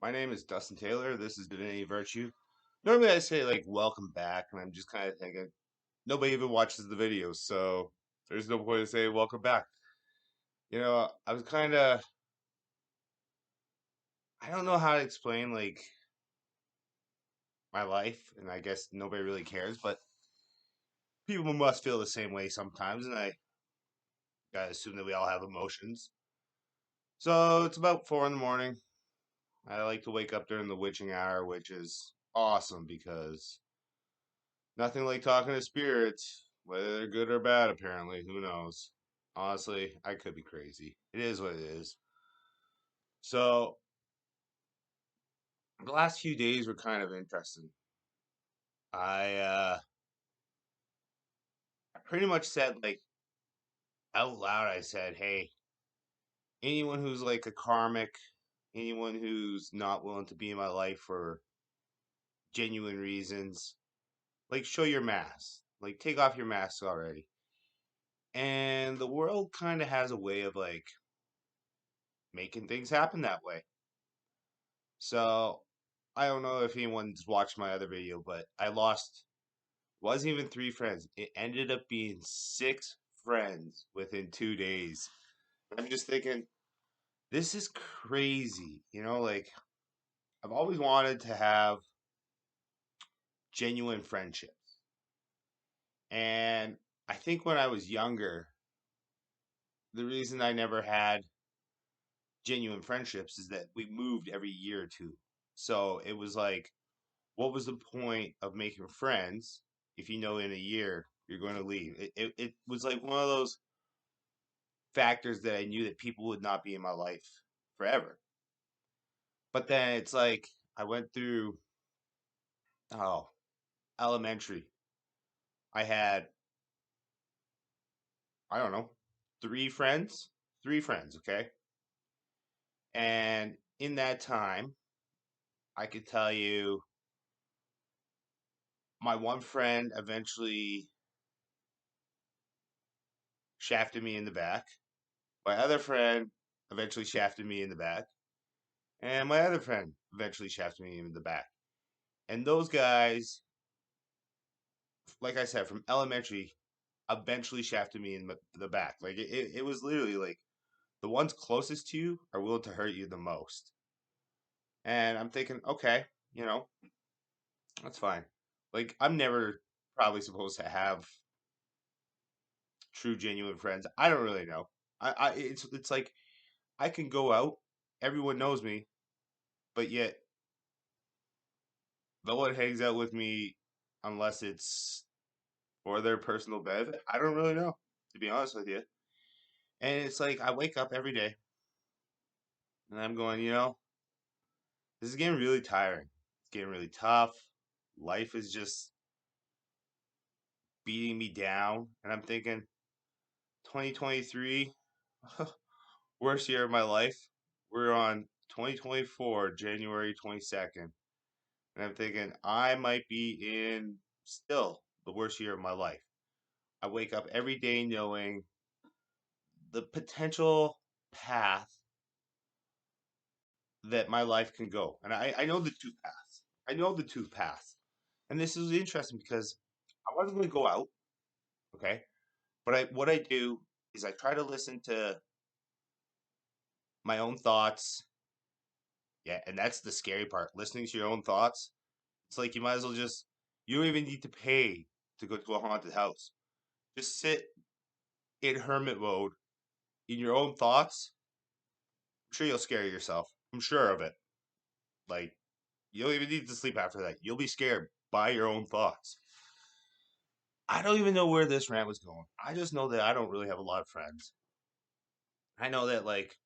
My name is Dustin Taylor. This is Divinity Virtue. Normally I say like welcome back, and I'm just kind of thinking nobody even watches the videos, so there's no point to say welcome back. I was kind of I don't know how to explain like my life, and I guess nobody really cares, but people must feel the same way sometimes, and I gotta assume that we all have emotions. So it's about 4 in the morning. I like to wake up during the witching hour, which is awesome because nothing like talking to spirits, whether they're good or bad, apparently. Who knows? Honestly, I could be crazy. It is what it is. So, the last few days were kind of interesting. I pretty much said, like, out loud, I said, hey, anyone who's like a karmic, anyone who's not willing to be in my life for genuine reasons, like, show your mask. Like, take off your mask already. And the world kind of has a way of, like, making things happen that way. So I don't know if anyone's watched my other video, but I lost wasn't even three friends. It ended up being six friends within 2 days. I'm just thinking, this is crazy. Like I've always wanted to have genuine friendships. And I think when I was younger, the reason I never had genuine friendships is that we moved every year or two. So it was like, what was the point of making friends if you know in a year you're going to leave? It was like one of those factors that I knew that people would not be in my life forever. But then it's like I went through, oh, elementary. I had, I don't know, three friends, three friends, okay? And in that time, I could tell you my one friend eventually shafted me in the back. My other friend eventually shafted me in the back. And my other friend eventually shafted me in the back. And those guys, like I said, from elementary, eventually shafted me in the back. Like it was literally like the ones closest to you are willing to hurt you the most. And I'm thinking, okay, you know, that's fine. Like I'm never probably supposed to have true, genuine friends. I don't really know. It's like I can go out, everyone knows me, but yet no one hangs out with me unless it's for their personal benefit. I don't really know, to be honest with you. And it's like I wake up every day and I'm going, this is getting really tiring. It's getting really tough. Life is just beating me down. And I'm thinking, 2023, worst year of my life. We're on 2024, January 22nd. And I'm thinking, I might be in still the worst year of my life. I wake up every day knowing the potential path that my life can go. And I know the two paths. I know the two paths. And this is interesting because I wasn't going to go out, okay? But what I do is I try to listen to my own thoughts. Yeah, and that's the scary part. Listening to your own thoughts. It's like you might as well just you don't even need to pay to go to a haunted house. Just sit in hermit mode in your own thoughts. I'm sure you'll scare yourself. I'm sure of it. Like you don't even need to sleep after that. You'll be scared by your own thoughts. I don't even know where this rant was going. I just know that I don't really have a lot of friends. I know that like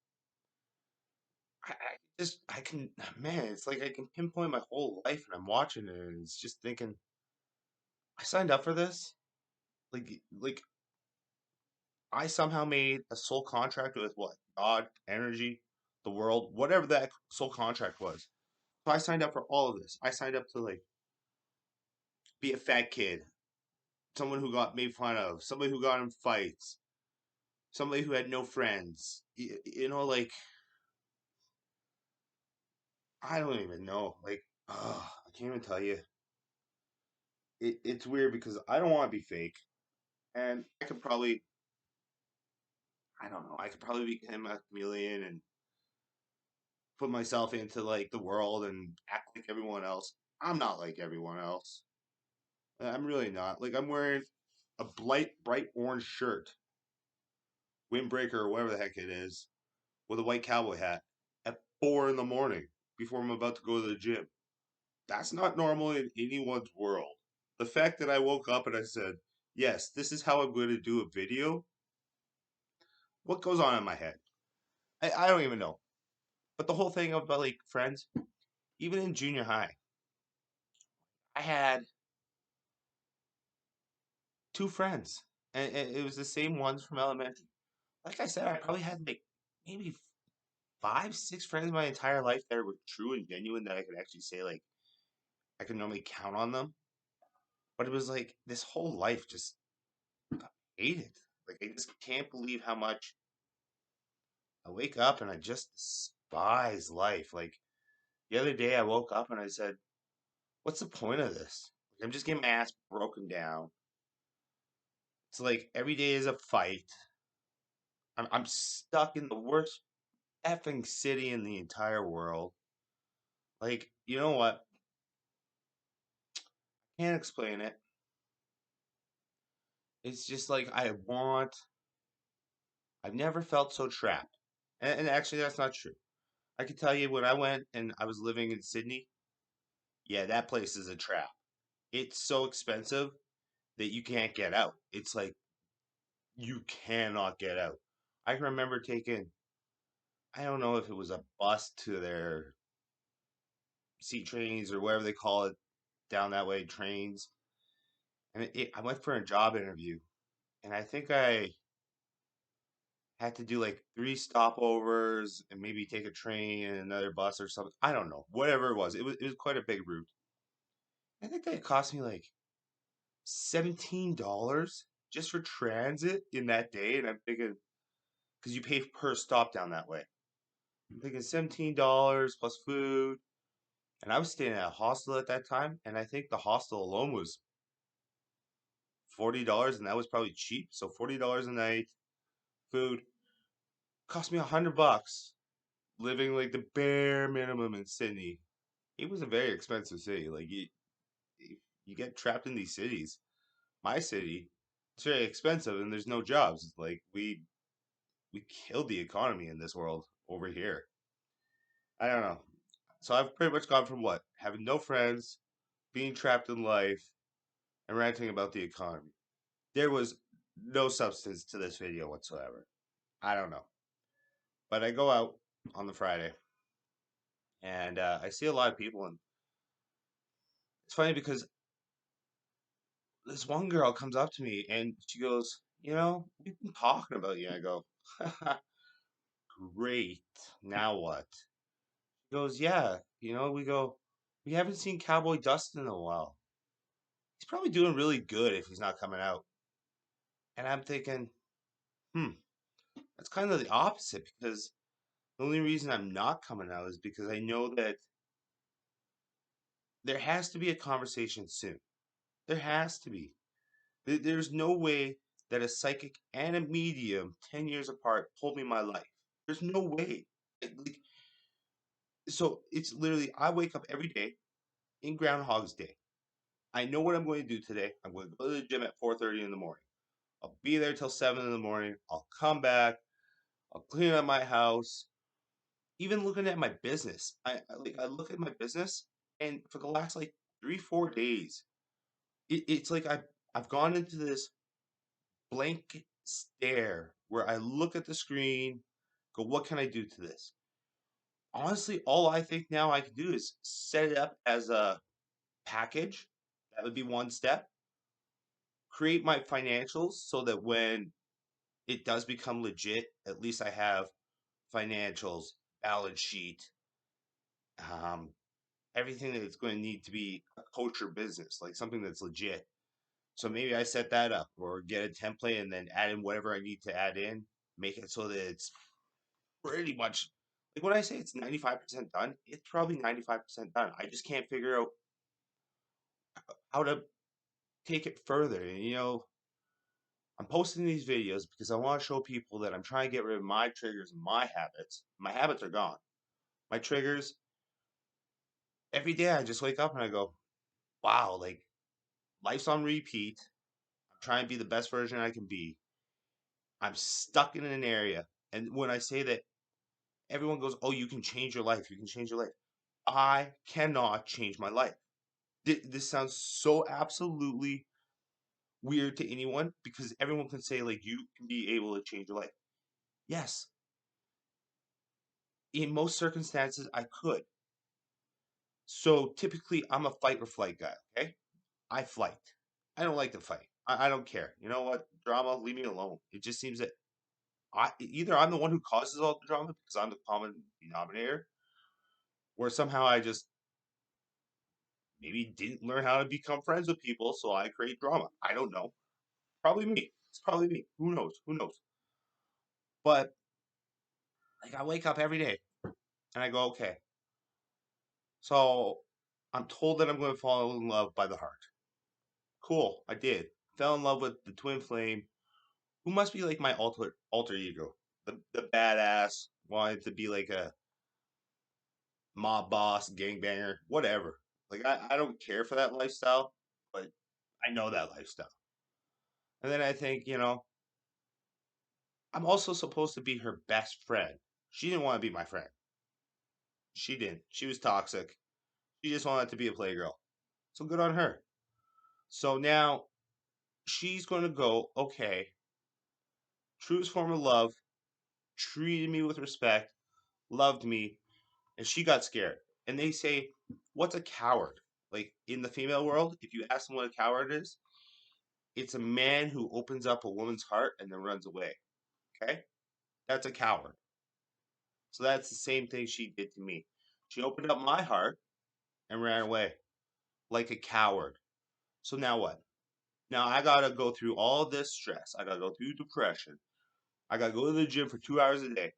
I can man, it's like I can pinpoint my whole life and I'm watching it and it's just thinking I signed up for this. Like I somehow made a soul contract with what? God, energy, the world, whatever that soul contract was. So I signed up for all of this. I signed up to like be a fat kid, someone who got made fun of, somebody who got in fights, somebody who had no friends. Like I don't even know. Like, I can't even tell you. It's weird because I don't want to be fake, and I could probably, I don't know, I could probably become a chameleon and put myself into like the world and act like everyone else. I'm not like everyone else. I'm really not. Like I'm wearing a bright orange shirt, windbreaker or whatever the heck it is, with a white cowboy hat at 4 in the morning before I'm about to go to the gym. That's not normal in anyone's world. The fact that I woke up and I said, yes, this is how I'm going to do a video. What goes on in my head? I don't even know. But the whole thing about like friends, even in junior high, I had two friends, and it was the same ones from elementary. Like I said, I probably had like maybe five, six friends my entire life that were true and genuine that I could actually say like I could normally count on them. But it was like this whole life just hate it. Like I just can't believe how much I wake up and I just despise life. Like the other day I woke up and I said, what's the point of this? Like, I'm just getting my ass broken down. It's like every day is a fight. I'm stuck in the worst effing city in the entire world. Like, you know what? Can't explain it. It's just like I've never felt so trapped. And actually, that's not true. I can tell you when I went and I was living in Sydney, yeah, that place is a trap. It's so expensive that you can't get out. It's like you cannot get out. I can remember taking, I don't know if it was a bus to their sea trains or whatever they call it down that way, trains. And I went for a job interview, and I think I had to do like three stopovers and maybe take a train and another bus or something. I don't know, whatever it was. It was quite a big route. I think that cost me like $17 just for transit in that day, and I'm thinking because you pay per stop down that way. I'm thinking $17 plus food, and I was staying at a hostel at that time, and I think the hostel alone was $40, and that was probably cheap. So $40 a night, food cost me $100 living like the bare minimum in Sydney. It was a very expensive city. Like you get trapped in these cities. My city, it's very expensive, and there's no jobs. It's like we killed the economy in this world over here. I don't know. So I've pretty much gone from what having no friends, being trapped in life, and ranting about the economy. There was no substance to this video whatsoever. I don't know. But I go out on the Friday and I see a lot of people, and it's funny because this one girl comes up to me and she goes, we've been talking about you. I go, great. Now what? She goes, yeah. We go, we haven't seen Cowboy Dustin in a while. He's probably doing really good if he's not coming out. And I'm thinking, hmm, that's kind of the opposite because the only reason I'm not coming out is because I know that there has to be a conversation soon. There has to be. There's no way that a psychic and a medium 10 years apart told me my life. There's no way. Like, so it's literally, I wake up every day in Groundhog's Day. I know what I'm going to do today. I'm going to go to the gym at 4:30 in the morning. I'll be there till 7 in the morning. I'll come back. I'll clean up my house. Even looking at my business, I look at my business, and for the last like 3, 4 days, it's like I've gone into this blank stare where I look at the screen, go, what can I do to this? Honestly, all I think now I can do is set it up as a package. That would be one step. Create my financials so that when it does become legit, at least I have financials, balance sheet, um, everything that's going to need to be a kosher business, like something that's legit. So maybe I set that up or get a template and then add in whatever I need to add in, make it so that it's pretty much Like when I say it's 95% done, it's probably 95% done. I just can't figure out how to take it further. And I'm posting these videos because I want to show people that I'm trying to get rid of my triggers and my habits. My habits are gone. My triggers, every day I just wake up and I go, wow, like life's on repeat. I'm trying to be the best version I can be. I'm stuck in an area. And when I say that, everyone goes, oh, you can change your life. You can change your life. I cannot change my life. This sounds so absolutely weird to anyone because everyone can say, like, you can be able to change your life. Yes, in most circumstances, I could. So typically, I'm a fight or flight guy, okay? I flight. I don't like to fight. I don't care. You know what? Drama, leave me alone. It just seems that either I'm the one who causes all the drama because I'm the common denominator, or somehow I just maybe didn't learn how to become friends with people, so I create drama. I don't know. Probably me. It's probably me. Who knows? Who knows? But like I wake up every day and I go, okay, so I'm told that I'm going to fall in love by the heart. Cool, I did. Fell in love with the twin flame, who must be like my alter ego, the badass, wanted to be like a mob boss, gangbanger, whatever. Like I don't care for that lifestyle, but I know that lifestyle. And then I think, I'm also supposed to be her best friend. She didn't want to be my friend. She didn't. She was toxic. She just wanted to be a playgirl. So good on her. So now she's going to go, okay, truest form of love, treated me with respect, loved me, and she got scared. And they say, what's a coward? Like in the female world, if you ask them what a coward is, it's a man who opens up a woman's heart and then runs away. Okay? That's a coward. So that's the same thing she did to me. She opened up my heart and ran away like a coward. So now what? Now I gotta go through all this stress. I gotta go through depression. I gotta go to the gym for 2 hours a day.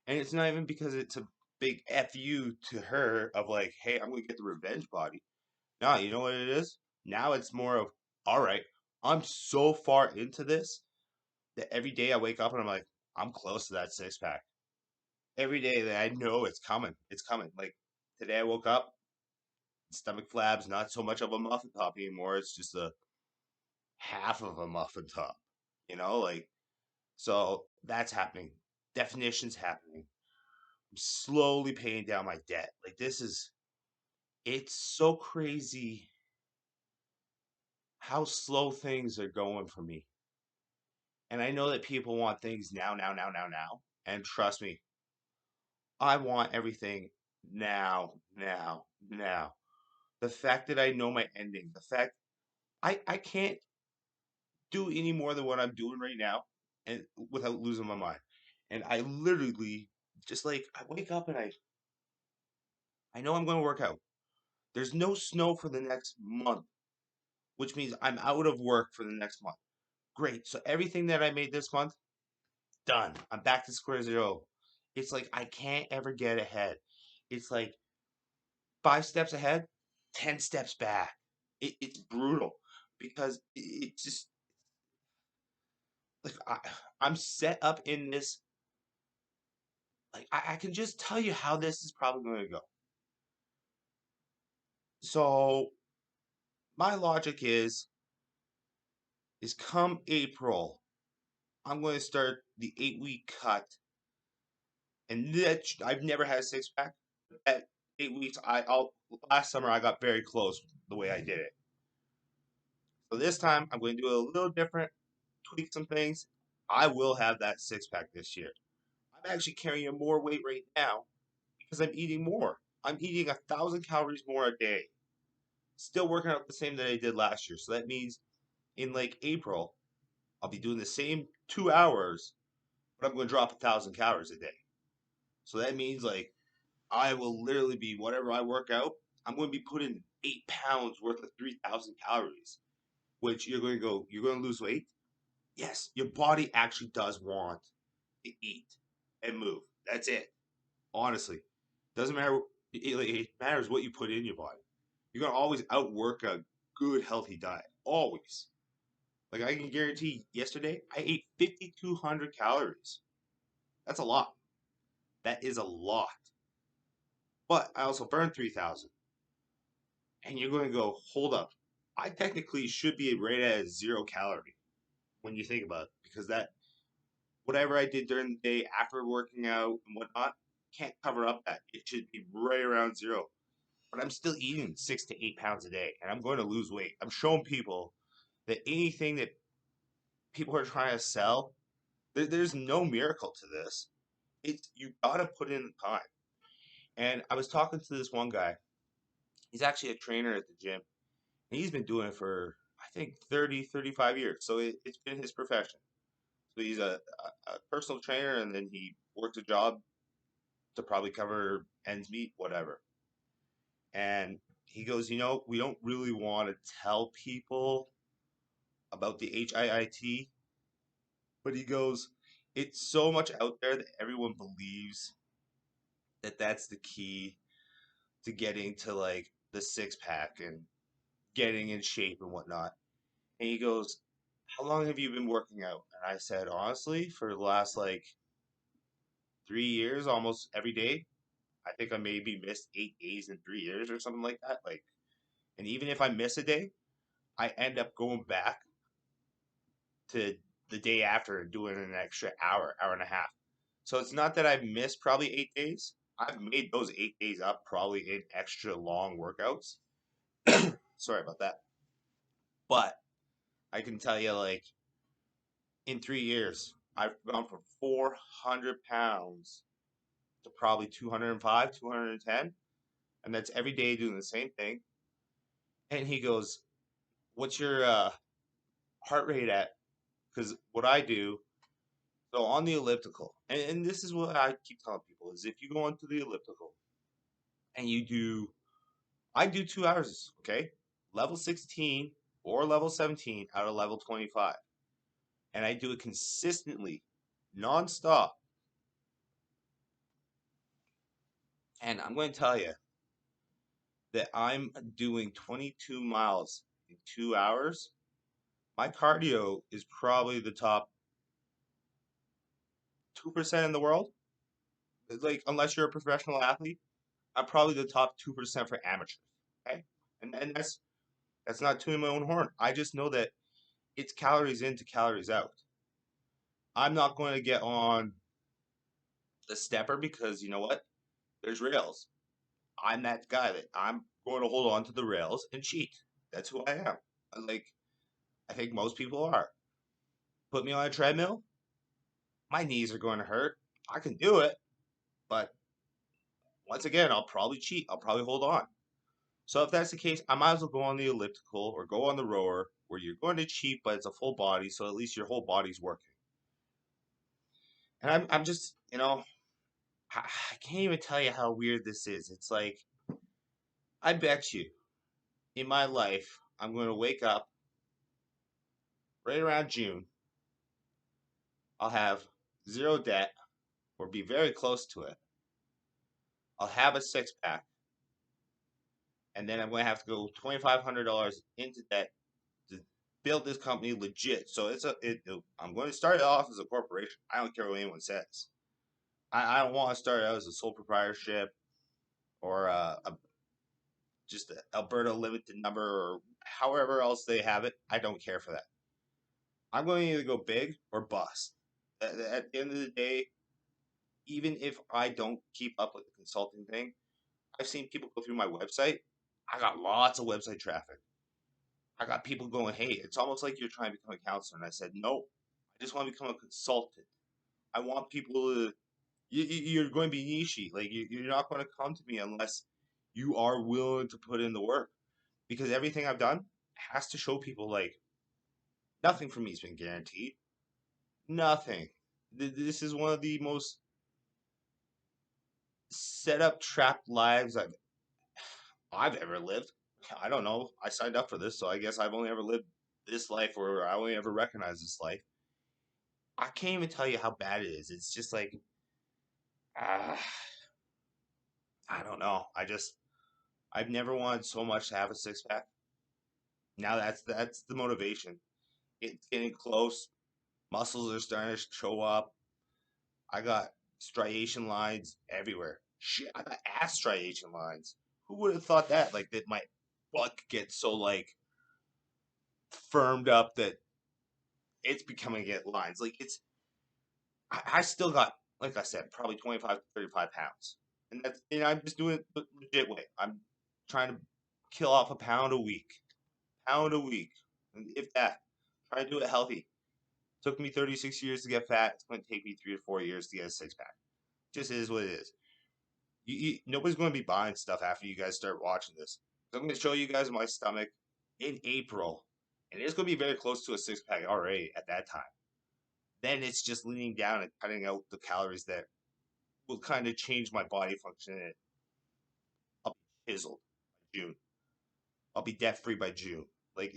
And it's not even because it's a big FU to her of like, hey, I'm gonna get the revenge body. No, you know what it is? Now it's more of, all right, I'm so far into this that every day I wake up and I'm like, I'm close to that six pack. Every day that I know it's coming. It's coming. Like today I woke up, stomach flab's not so much of a muffin top anymore. It's just a half of a muffin top. Like so that's happening. Definition's happening. I'm slowly paying down my debt. Like it's so crazy how slow things are going for me. And I know that people want things now, now, now, now, now. And trust me, I want everything now, now, now. The fact that I know my ending, the fact I can't do any more than what I'm doing right now and without losing my mind. And I literally just like I wake up and I know I'm going to work out. There's no snow for the next month, which means I'm out of work for the next month. Great. So everything that I made this month, done. I'm back to square zero. It's like I can't ever get ahead. It's like 5 steps ahead, 10 steps back. It's brutal because it's just like I'm set up in this. Like I can just tell you how this is probably going to go. So my logic is come April, I'm going to start the 8 week cut, and that I've never had a six pack. At 8 weeks, I'll last summer I got very close the way I did it. So this time I'm going to do it a little different, tweak some things. I will have that six pack this year. I'm actually carrying more weight right now because I'm eating more. I'm eating 1,000 calories more a day. Still working out the same that I did last year. So that means in like April, I'll be doing the same 2 hours, but I'm going to drop 1,000 calories a day. So that means like I will literally be whatever I work out. I'm going to be putting 8 pounds worth of 3,000 calories, which you're going to go. You're going to lose weight. Yes, your body actually does want to eat and move. That's it. Honestly, doesn't matter. It matters what you put in your body. You're gonna always outwork a good, healthy diet. Always. Like I can guarantee, yesterday I ate 5,200 calories. That's a lot. That is a lot. But I also burned 3,000. And you're going to go, hold up. I technically should be right at 0 calorie when you think about it, because that whatever I did during the day after working out and whatnot can't cover up that. It should be right around zero. But I'm still eating 6 to 8 pounds a day, and I'm going to lose weight. I'm showing people that anything that people are trying to sell, there's no miracle to this. It's you gotta put in the time. And I was talking to this one guy. He's actually a trainer at the gym, and he's been doing it for I think 30, 35 years. So it's been his profession. So he's a personal trainer, and then he works a job to probably cover ends meet, whatever. And he goes, we don't really want to tell people about the HIIT, but he goes, it's so much out there that everyone believes that that's the key to getting to like the six pack and getting in shape and whatnot. And he goes, how long have you been working out? And I said, honestly, for the last like 3 years, almost every day. I think I maybe missed 8 days in 3 years or something like that. Like, and even if I miss a day, I end up going back to the day after and doing an extra hour, hour and a half. So it's not that I've missed probably 8 days. I've made those 8 days up probably in extra long workouts. Sorry about that. But I can tell you, like, in 3 years, I've gone from 400 pounds to probably 205, 210. And that's every day doing the same thing. And he goes, what's your heart rate at? Because what I do, so on the elliptical, and this is what I keep telling people, is if you go onto the elliptical and I do 2 hours, okay? Level 16 or level 17 out of level 25. And I do it consistently, nonstop. And I'm going to tell you that I'm doing 22 miles in 2 hours. My cardio is probably the top 2% in the world. Like, unless you're a professional athlete, I'm probably the top 2% for amateurs. Okay. And that's not tooting my own horn. I just know that it's calories in to calories out. I'm not going to get on the stepper because you know what? There's rails. I'm that guy that I'm going to hold on to the rails and cheat. That's who I am. Like, I think most people are. Put me on a treadmill, my knees are going to hurt. I can do it, but once again, I'll probably cheat. I'll probably hold on. So if that's the case, I might as well go on the elliptical or go on the rower where you're going to cheat, but it's a full body, so at least your whole body's working. And I'm just, I can't even tell you how weird this is. It's like, I bet you in my life, I'm going to wake up right around June. I'll have zero debt or be very close to it. I'll have a six pack, and then I'm going to have to go $2,500 into debt to build this company legit. So I'm going to start it off as a corporation. I don't care what anyone says. I don't want to start out as a sole proprietorship or just a Alberta limited number or however else they have it. I don't care for that. I'm going to either go big or bust. At the end of the day, even if I don't keep up with the consulting thing, I've seen people go through my website. I got lots of website traffic. I got people going, hey, it's almost like you're trying to become a counselor. And I said, no, I just want to become a consultant. I want people to, you're going to be niche. Like, you're not going to come to me unless you are willing to put in the work. Because everything I've done has to show people, like, nothing for me has been guaranteed. Nothing. This is one of the most set up, trapped lives I've ever lived. I don't know. I signed up for this, so I guess I've only ever lived this life, or I only ever recognize this life. I can't even tell you how bad it is. It's just like, ah. I don't know. I've never wanted so much to have a six pack. Now that's the motivation. It's getting close. Muscles are starting to show up. I got striation lines everywhere. Shit, I got ass striation lines. Who would have thought that? Like that my butt could get so like firmed up that it's becoming get lines. Like I still got, like I said, probably 25 to 35 pounds. And I'm just doing it the legit way. I'm trying to kill off a pound a week. Pound a week. And if that. Try to do it healthy. Took me 36 years to get fat. It's going to take me 3 to 4 years to get a six pack. Just is what it is. Nobody's going to be buying stuff after you guys start watching this. So I'm going to show you guys my stomach in April, and it's going to be very close to a six pack already at that time. Then it's just leaning down and cutting out the calories that will kind of change my body function. And I'll be chiseled by June. I'll be debt free by June. Like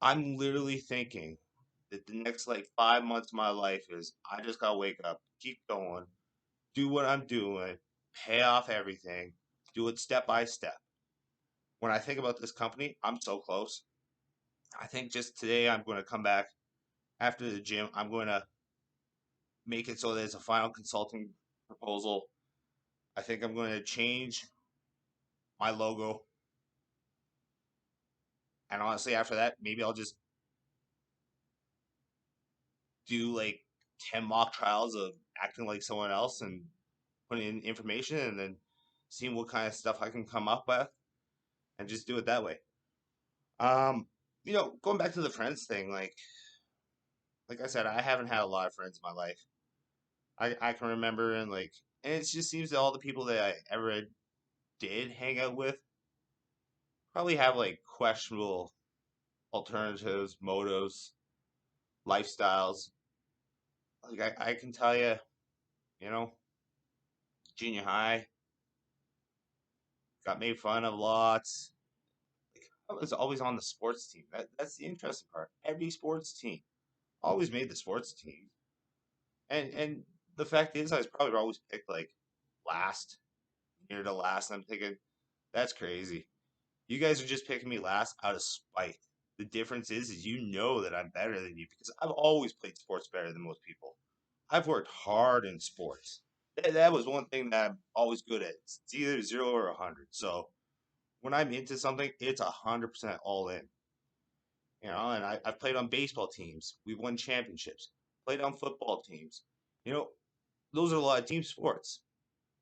I'm literally thinking that the next like 5 months of my life is I just gotta wake up, keep going, do what I'm doing, pay off everything, do it step by step. When I think about this company, I'm so close. I think just today I'm going to come back after the gym. I'm going to make it so there's a final consulting proposal. I think I'm going to change my logo. And honestly, after that, maybe I'll just do like 10 mock trials of acting like someone else and putting in information and then seeing what kind of stuff I can come up with and just do it that way. Um, going back to the friends thing, like I said, I haven't had a lot of friends in my life. I can remember and it just seems that all the people that I ever did hang out with probably have like questionable alternatives, motives, lifestyles. Like I can tell you, you know, junior high got made fun of lots. Like, I was always on the sports team. That's the interesting part. Every sports team always made the sports team, and the fact is, I was probably always picked like last, near to last. And I'm thinking that's crazy. You guys are just picking me last out of spite. The difference is you know that I'm better than you because I've always played sports better than most people. I've worked hard in sports. That was one thing that I'm always good at. It's either 0 or 100. So when I'm into something, it's 100% all in. And I've played on baseball teams. We've won championships. Played on football teams. You know, those are a lot of team sports.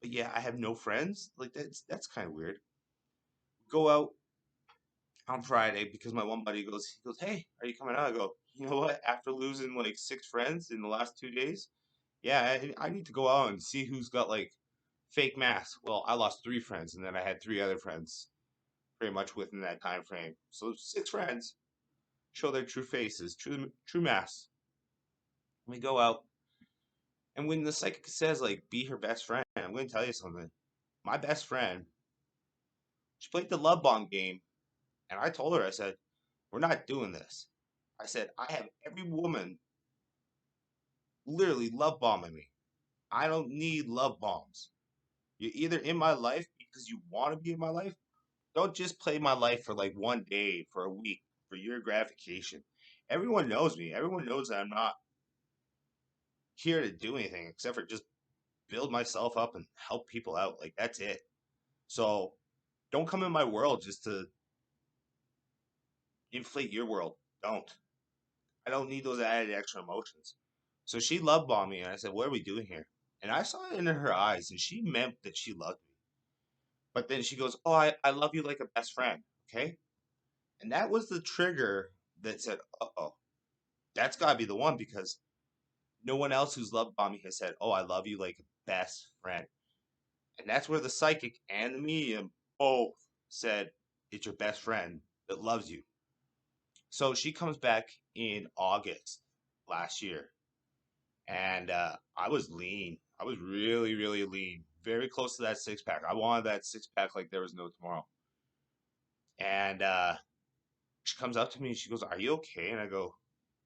But yeah, I have no friends. Like that's kind of weird. Go out on Friday because my one buddy he goes, "Hey, are you coming out?" I go, "You know what? After losing like six friends in the last 2 days, yeah, I need to go out and see who's got like fake masks." Well, I lost three friends, and then I had three other friends pretty much within that time frame. So six friends show their true faces, true masks. We go out, and when the psychic says like be her best friend, I'm going to tell you something. My best friend, she played the love bomb game, and I told her, I said, "We're not doing this." I said, "I have every woman literally love bombing me. I don't need love bombs. You're either in my life because you want to be in my life. Don't just play my life for like one day, for a week, for your gratification. Everyone knows me. Everyone knows that I'm not here to do anything except for just build myself up and help people out. Like that's it. So don't come in my world just to inflate your world. Don't. I don't need those added extra emotions." So she love bombed me, and I said, "What are we doing here?" And I saw it in her eyes, and she meant that she loved me. But then she goes, "Oh, I love you like a best friend." Okay. And that was the trigger that said, "Uh-oh, that's got to be the one," because no one else who's loved Bombi has said, "Oh, I love you like a best friend." And that's where the psychic and the medium both said, "It's your best friend that loves you." So she comes back in August last year. And I was lean. I was really, really lean. Very close to that six pack. I wanted that six pack like there was no tomorrow. And she comes up to me and she goes, "Are you okay?" And I go,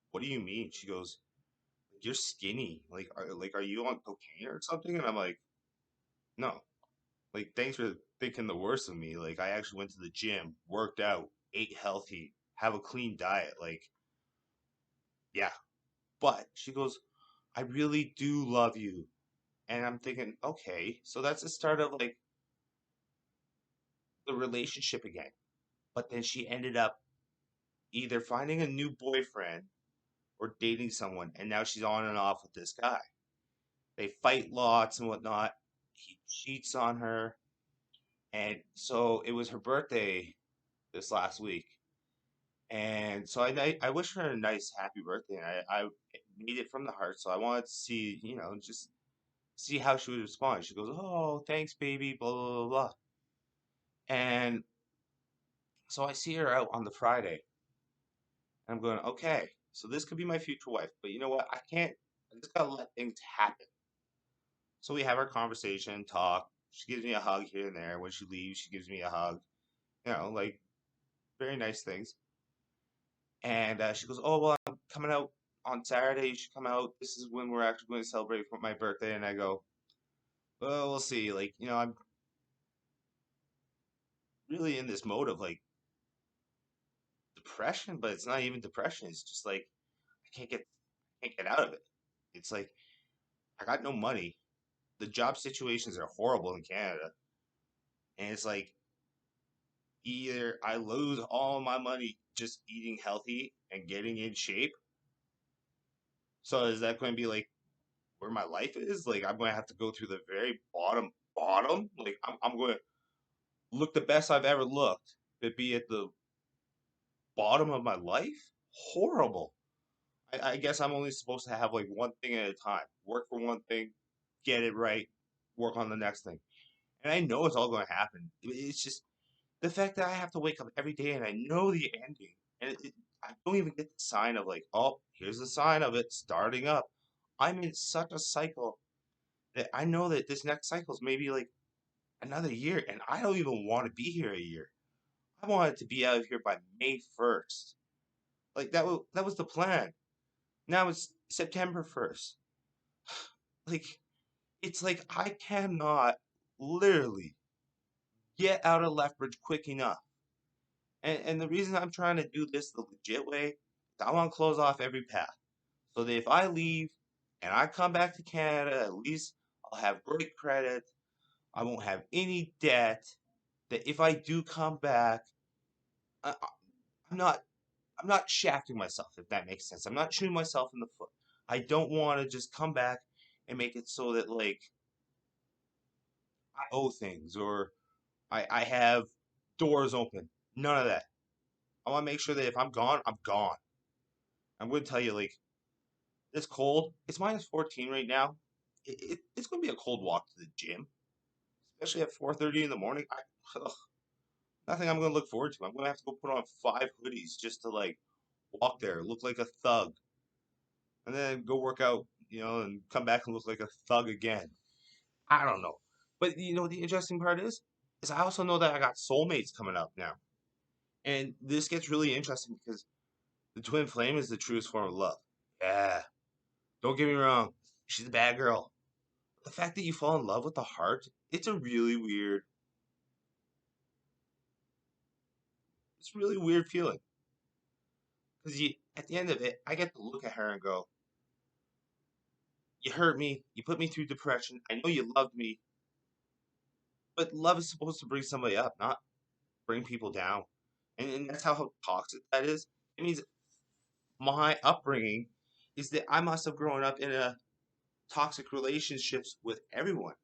"What do you mean?" She goes, "You're skinny. Like, are you on cocaine or something?" And I'm like, "No." Like, thanks for thinking the worst of me. Like, I actually went to the gym, worked out, ate healthy, have a clean diet. Like, yeah. But she goes, I really do love you. And I'm thinking, okay, so that's the start of like the relationship again. But then she ended up either finding a new boyfriend or dating someone, and now she's on and off with this guy. They fight lots and whatnot. He cheats on her. And so it was her birthday this last week. And so I wish her a nice, happy birthday. And I made it from the heart. So I wanted to see, just see how she would respond. She goes, oh, thanks, baby, blah, blah, blah, blah. And so I see her out on the Friday. And I'm going, okay, so this could be my future wife. But you know what? I just got to let things happen. So we have our conversation, talk. She gives me a hug here and there. When she leaves, she gives me a hug. Like very nice things. And she goes, "Oh well, I'm coming out on Saturday. You should come out. This is when we're actually going to celebrate for my birthday." And I go, "Well, we'll see." Like I'm really in this mode of like depression, but it's not even depression. It's just like I can't get out of it. It's like I got no money. The job situations are horrible in Canada, and it's like either I lose all my money just eating healthy and getting in shape. So is that going to be like where my life is? Like I'm going to have to go through the very bottom. Like I'm going to look the best I've ever looked, but be at the bottom of my life? Horrible. I guess I'm only supposed to have like one thing at a time. Work for one thing, get it right, work on the next thing. And I know it's all going to happen. It's just the fact that I have to wake up every day and I know the ending, and I don't even get the sign of like, oh, here's the sign of it starting up. I'm in such a cycle that I know that this next cycle is maybe like another year, and I don't even want to be here a year. I wanted to be out of here by May 1st. Like that was the plan. Now it's September 1st. Like it's like I cannot literally get out of Lethbridge quick enough. And the reason I'm trying to do this the legit way is I want to close off every path. So that if I leave and I come back to Canada, at least I'll have great credit. I won't have any debt. That if I do come back, I'm not I'm not shafting myself, if that makes sense. I'm not shooting myself in the foot. I don't want to just come back and make it so that like I owe things or I have doors open. None of that. I want to make sure that if I'm gone, I'm gone. I'm going to tell you, like, it's cold. It's minus 14 right now. It's going to be a cold walk to the gym, especially at 4:30 in the morning. Ugh, nothing I'm going to look forward to. I'm going to have to go put on 5 hoodies just to, like, walk there, look like a thug, and then go work out, and come back and look like a thug again. I don't know. But the interesting part is I also know that I got soulmates coming up now. And this gets really interesting because the twin flame is the truest form of love. Yeah. Don't get me wrong. She's a bad girl. The fact that you fall in love with the heart, it's a really weird feeling. Because at the end of it, I get to look at her and go, you hurt me. You put me through depression. I know you loved me, but love is supposed to bring somebody up, not bring people down. And that's how toxic that is. It means my upbringing is that I must have grown up in a toxic relationships with everyone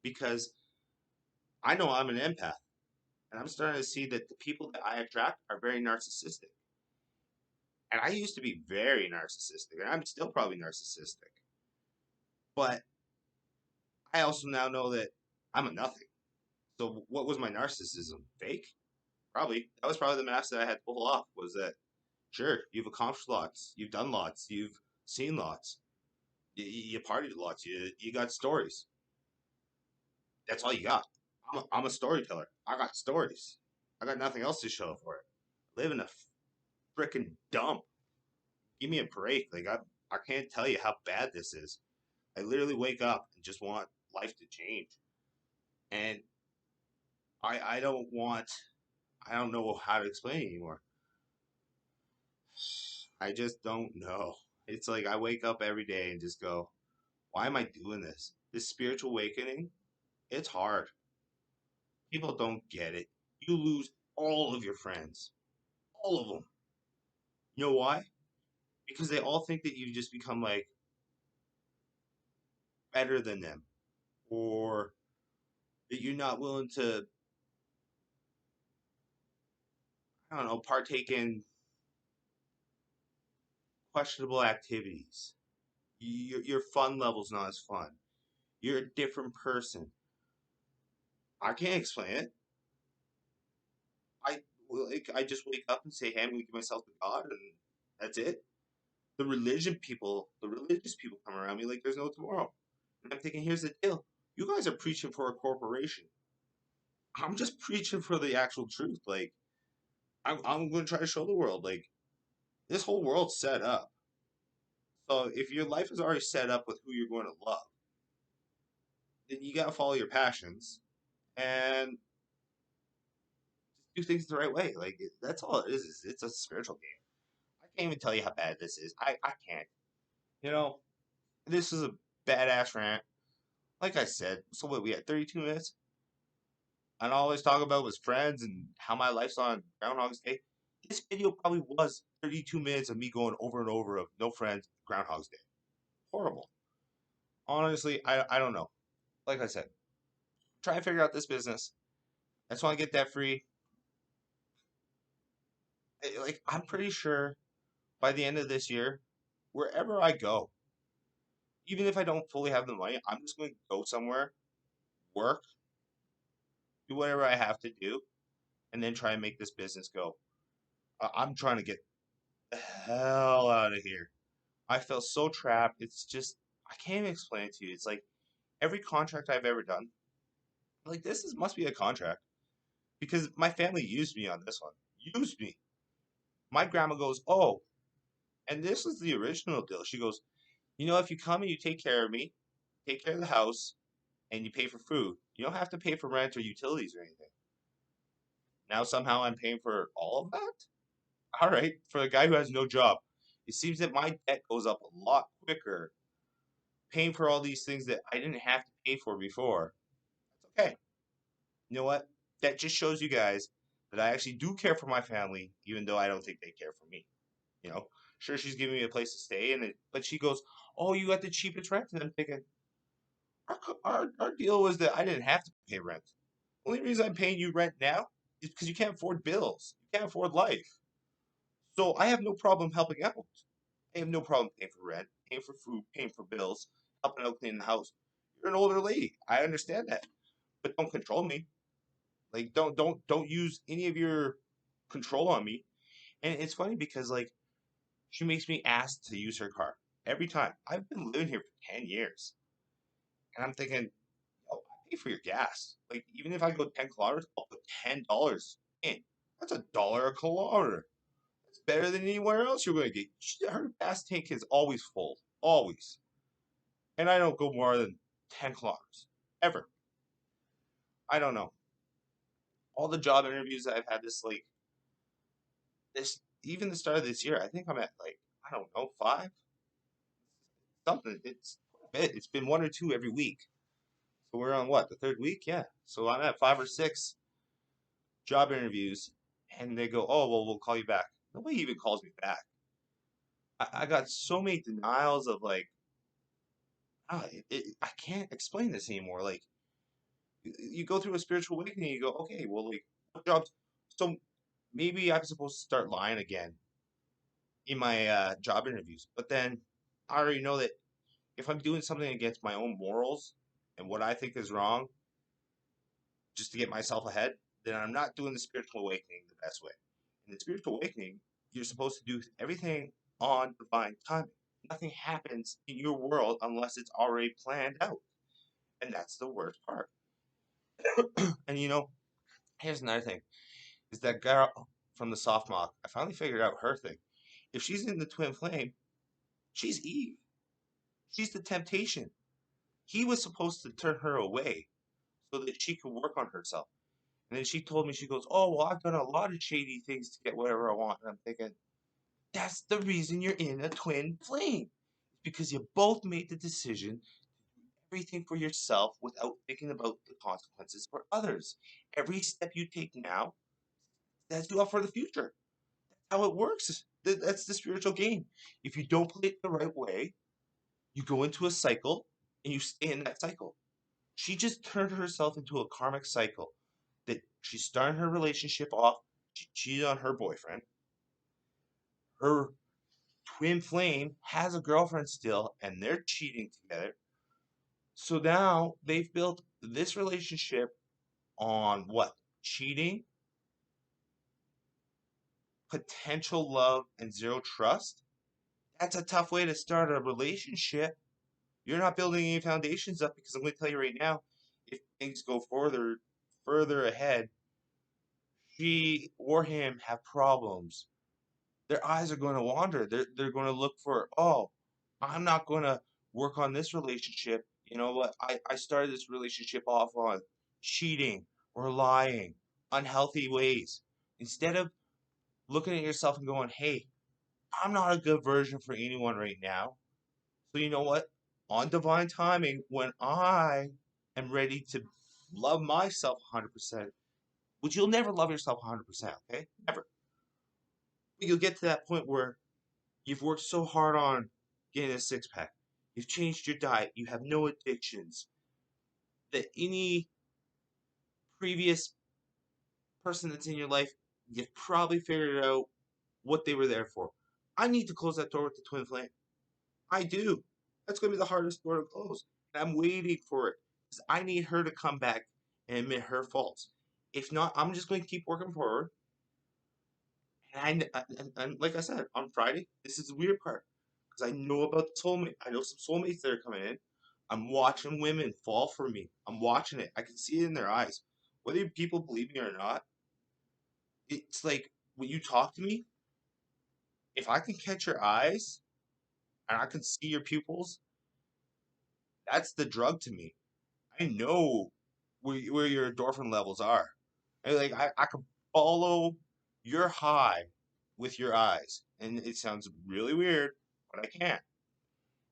because I know I'm an empath and I'm starting to see that the people that I attract are very narcissistic. And I used to be very narcissistic and I'm still probably narcissistic. But I also now know that I'm a nothing. So what was my narcissism? Fake? Probably. That was probably the mask that I had to pull off was that sure, you've accomplished lots, you've done lots, you've seen lots, you partied lots, you got stories. That's all you got. I'm a storyteller. I got stories. I got nothing else to show for it. I live in a freaking dump. Give me a break. Like I can't tell you how bad this is. I literally wake up and just want life to change. And I don't want, I don't know how to explain it anymore. I just don't know. It's like I wake up every day and just go, why am I doing this? This spiritual awakening, it's hard. People don't get it. You lose all of your friends, all of them. You know why? Because they all think that you just become like better than them, or that you're not willing to, I don't know, partake in questionable activities. Your fun level's not as fun. You're a different person. I can't explain it. I like I just wake up and say, "Hey, I'm gonna give myself to God," and that's it. The religious people come around me like there's no tomorrow. And I'm thinking, here's the deal: you guys are preaching for a corporation. I'm just preaching for the actual truth. Like I'm going to try to show the world, like this whole world's set up. So if your life is already set up with who you're going to love, then you got to follow your passions and do things the right way. Like that's all it is. It's a spiritual game. I can't even tell you how bad this is. I can't. You know, this is a badass rant. Like I said, so what we had 32 minutes, and all I always talk about was friends and how my life's on Groundhog's Day. This video probably was 32 minutes of me going over and over of no friends, Groundhog's Day. Horrible. Honestly, I don't know. Like I said, try and figure out this business. I just want to get that free. Like I'm pretty sure by the end of this year, wherever I go, even if I don't fully have the money, I'm just going to go somewhere, work, do whatever I have to do, and then try and make this business go. I'm trying to get the hell out of here. I feel so trapped. It's just I can't even explain it to you. It's like every contract I've ever done, like this is must be a contract because my family used me on this one. Used me. My grandma goes, "Oh, and this is the original deal." She goes, if you come and you take care of me, take care of the house, and you pay for food, you don't have to pay for rent or utilities or anything." Now somehow I'm paying for all of that? All right, for a guy who has no job. It seems that my debt goes up a lot quicker paying for all these things that I didn't have to pay for before. That's okay. You know what? That just shows you guys that I actually do care for my family, even though I don't think they care for me. You know, sure, she's giving me a place to stay, but she goes, "Oh, you got the cheapest rent," and I'm thinking, our deal was that I didn't have to pay rent. The only reason I'm paying you rent now is because you can't afford bills. You can't afford life. So I have no problem helping out. I have no problem paying for rent, paying for food, paying for bills, helping out cleaning the house. You're an older lady. I understand that. But don't control me. Like don't use any of your control on me. And it's funny because like she makes me ask to use her car every time. I've been living here for 10 years. And I'm thinking, oh, I pay for your gas. Like even if I go 10 kilometers, I'll put $10 in. That's $1 a kilometer. It's better than anywhere else you're going to get. Her gas tank is always full, always, and I don't go more than 10 kilometers ever. I don't know. All the job interviews that I've had this even the start of this year, I think I'm at like I don't know 5 something. It's a bit. It's been 1 or 2 every week. So we're on what the third week? Yeah. So I'm at 5 or 6 job interviews, and they go, "Oh well, we'll call you back." Nobody even calls me back. I got so many denials of like, I can't explain this anymore. Like you go through a spiritual awakening, you go, okay, well, like what jobs? So maybe I'm supposed to start lying again in my job interviews, but then I already know that if I'm doing something against my own morals and what I think is wrong, just to get myself ahead, then I'm not doing the spiritual awakening the best way. In the spiritual awakening, you're supposed to do everything on divine timing. Nothing happens in your world unless it's already planned out, and that's the worst part. And here's another thing: is that girl from the soft mock. I finally figured out her thing. If she's in the twin flame, she's Eve. She's the temptation. He was supposed to turn her away so that she could work on herself. And then she told me, she goes, "Oh, well, I've done a lot of shady things to get whatever I want." And I'm thinking, that's the reason you're in a twin flame. Because you both made the decision everything for yourself without thinking about the consequences for others. Every step you take now sets you up for the future. That's how it works. That's the spiritual game. If you don't play it the right way, you go into a cycle and you stay in that cycle. She just turned herself into a karmic cycle that she started her relationship off. She cheated on her boyfriend. Her twin flame has a girlfriend still, and they're cheating together. So now they've built this relationship on what? Cheating, potential love, and zero trust. That's a tough way to start a relationship. You're not building any foundations up, because I'm going to tell you right now, if things go further ahead, she or him have problems. Their eyes are going to wander. They're going to look for, oh, I'm not going to work on this relationship. You know what? I started this relationship off on cheating or lying, unhealthy ways. Instead of looking at yourself and going, hey, I'm not a good version for anyone right now. So you know what? On divine timing, when I am ready to love myself 100%, which you'll never love yourself 100%, okay? Never. But you'll get to that point where you've worked so hard on getting a six pack. You've changed your diet. You have no addictions. That any previous person that's in your life, you've probably figured out what they were there for. I need to close that door with the twin flame. I do. That's going to be the hardest door to close. And I'm waiting for it because I need her to come back and admit her faults. If not, I'm just going to keep working for her. And like I said, on Friday, this is the weird part because I know about the soulmate. I know some soulmates that are coming in. I'm watching women fall for me. I'm watching it. I can see it in their eyes. Whether people believe me or not, it's like when you talk to me, if I can catch your eyes and I can see your pupils, that's the drug to me. I know where your endorphin levels are. And like I can follow your high with your eyes. And it sounds really weird, but I can.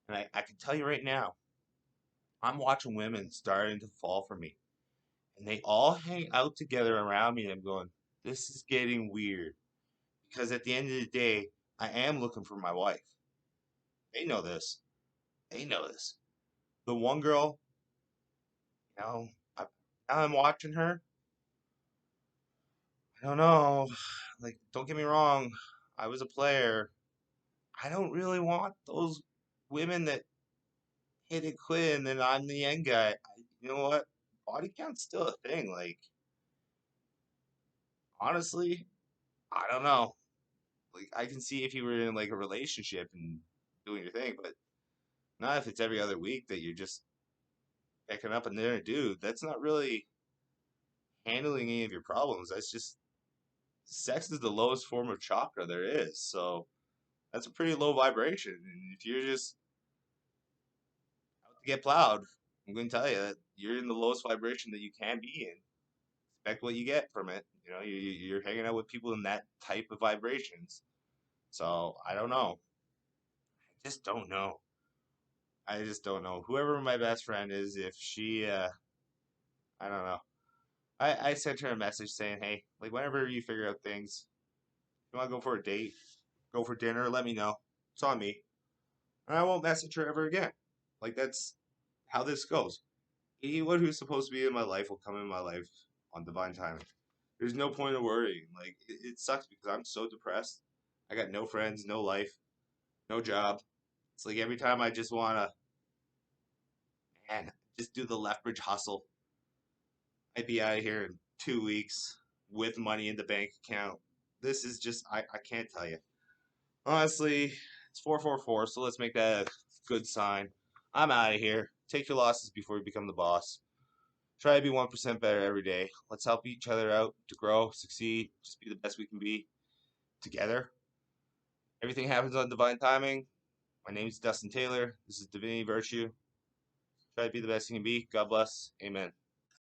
And I can tell you right now, I'm watching women starting to fall for me. And they all hang out together around me and I'm going, this is getting weird. Because at the end of the day, I am looking for my wife. They know this. They know this. The one girl, you know, I, now I'm watching her. I don't know. Like, don't get me wrong. I was a player. I don't really want those women that hit it quit and then I'm the end guy. You know what? Body count's still a thing. Like, honestly, I don't know. Like, I can see if you were in like a relationship and doing your thing, but not if it's every other week that you're just picking up another dude. That's not really handling any of your problems. That's just sex is the lowest form of chakra there is. So that's a pretty low vibration. And if you're just out to get plowed, I'm going to tell you that you're in the lowest vibration that you can be in. Expect what you get from it. You know, you're hanging out with people in that type of vibrations. So I don't know. I just don't know. I just don't know. Whoever my best friend is, if she, I don't know. I sent her a message saying, hey, like whenever you figure out things, you want to go for a date, go for dinner, let me know. It's on me. And I won't message her ever again. Like that's how this goes. Anyone who's supposed to be in my life will come in my life on divine timing. There's no point of worrying. Like it sucks because I'm so depressed. I got no friends, no life, no job. It's like every time I just wanna, man, just do the Lethbridge hustle. I'd be out of here in 2 weeks with money in the bank account. This is just I can't tell you. Honestly, it's 444, so let's make that a good sign. I'm out of here. Take your losses before you become the boss. Try to be 1% better every day. Let's help each other out to grow, succeed, just be the best we can be together. Everything happens on divine timing. My name is Dustin Taylor. This is Divinity Virtue. Try to be the best you can be. God bless. Amen.